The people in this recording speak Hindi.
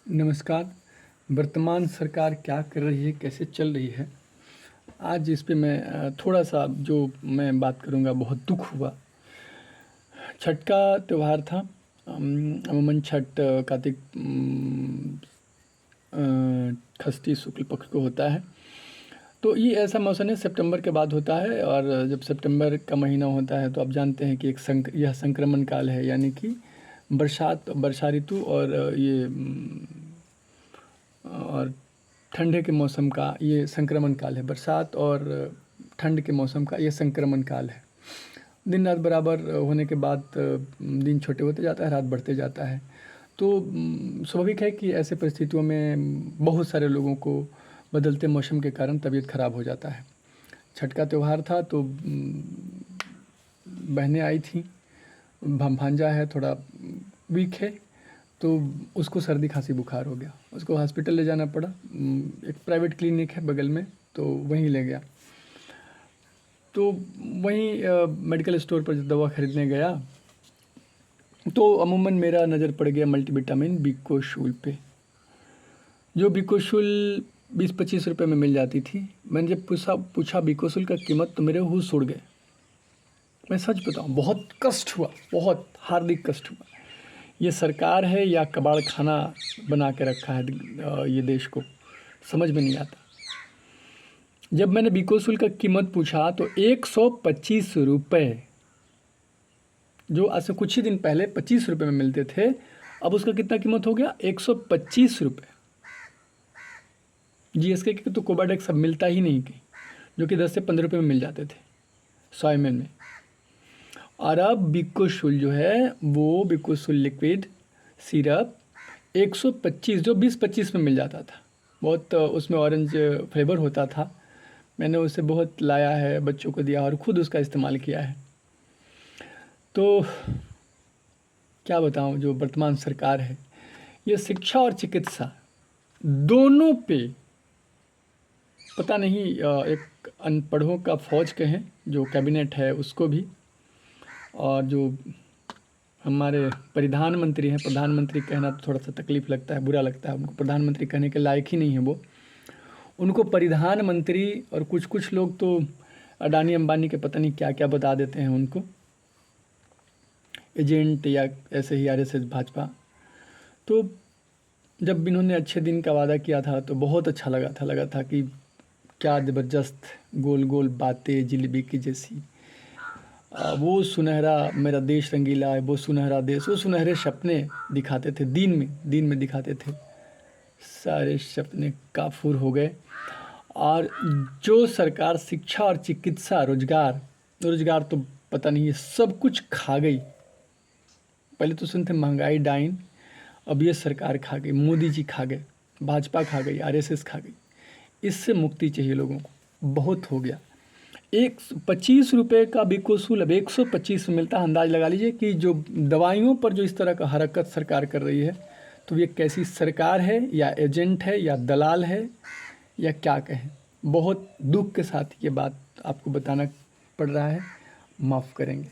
नमस्कार। वर्तमान सरकार क्या कर रही है, कैसे चल रही है, आज इस पे मैं थोड़ा-सा जो मैं बात करूँगा, बहुत दुःख हुआ। छठ का त्योहार था। अमूमन छठ कार्तिक षष्ठी शुक्ल पक्ष को होता है। तो ये ऐसा मौसम है, सितंबर के बाद होता है, और जब सितंबर का महीना होता है तो आप जानते हैं कि यह संक्रमण काल है, यानी कि वर्षा ऋतु और और ठंडे के मौसम का ये संक्रमण काल है। बरसात और ठंड के मौसम का ये संक्रमण काल है। दिन रात बराबर होने के बाद दिन छोटे होते जाता है, रात बढ़ते जाता है। तो स्वाभाविक है कि ऐसे परिस्थितियों में बहुत सारे लोगों को बदलते मौसम के कारण तबीयत खराब हो जाता है। छठ का त्यौहार था तो बहनें आई थीं। भांजा है, थोड़ा वीक है, तो उसको सर्दी खांसी बुखार हो गया। उसको हॉस्पिटल ले जाना पड़ा। एक प्राइवेट क्लिनिक है बगल में, तो वहीं ले गया। तो वहीं मेडिकल स्टोर पर दवा खरीदने गया तो अमूमन मेरा नज़र पड़ गया मल्टीविटामिन बिकोशूल पे, जो बिकोशूल 20-25 रुपये में मिल जाती थी। मैंने जब पूछा बिकोशूल का कीमत, तो मेरे होश उड़ गए। मैं सच बताऊं, बहुत कष्ट हुआ, बहुत हार्दिक कष्ट हुआ। ये सरकार है या कबाड़ खाना बना के रखा है ये देश को, समझ में नहीं आता। जब मैंने बिकोशूल का कीमत पूछा तो 125 रुपये, जो आज से कुछ ही दिन पहले 25 रुपये में मिलते थे, अब उसका कितना कीमत हो गया? 125 रुपये। जीएसके के तो कोबाडेक्स अब मिलता ही नहीं कहीं, जो कि 10 से 15 रुपये में मिल जाते थे 100 ml में। और अब बिकोशूल जो है, वो बिकोशूल लिक्विड सिरप 125, जो 20-25 में मिल जाता था। बहुत उसमें ऑरेंज फ्लेवर होता था। मैंने उसे बहुत लाया है, बच्चों को दिया और ख़ुद उसका इस्तेमाल किया है। तो क्या बताऊं, जो वर्तमान सरकार है, ये शिक्षा और चिकित्सा दोनों पे पता नहीं, एक अनपढ़ों का फौज कहें, जो कैबिनेट है उसको भी, और जो हमारे प्रधानमंत्री हैं, प्रधानमंत्री कहना तो थोड़ा सा तकलीफ़ लगता है, बुरा लगता है। उनको प्रधानमंत्री कहने के लायक ही नहीं है वो। उनको प्रधानमंत्री, और कुछ लोग तो अडानी अंबानी के पता नहीं क्या क्या बता देते हैं उनको, एजेंट या ऐसे ही आरएसएस भाजपा। तो जब इन्होंने अच्छे दिन का वादा किया था तो बहुत अच्छा लगा था कि क्या ज़बरदस्त गोल गोल बातें जिलेबी की जैसी, वो सुनहरा मेरा देश रंगीला है, वो सुनहरा देश, वो सुनहरे सपने दिखाते थे, दिन में दिखाते थे। सारे सपने काफूर हो गए। और जो सरकार शिक्षा और चिकित्सा, रोजगार तो पता नहीं, ये सब कुछ खा गई। पहले तो सुनते महंगाई डाइन, अब ये सरकार खा गई, मोदी जी खा गए, भाजपा खा गई, आरएसएस खा गई। इससे मुक्ति चाहिए लोगों को, बहुत हो गया। 25 रुपये का बिकोशूल अब 125 में मिलता है। अंदाज लगा लीजिए कि जो दवाइयों पर जो इस तरह का हरकत सरकार कर रही है, तो ये कैसी सरकार है, या एजेंट है, या दलाल है, या क्या कहें। बहुत दुख के साथ ये बात आपको बताना पड़ रहा है, माफ़ करेंगे।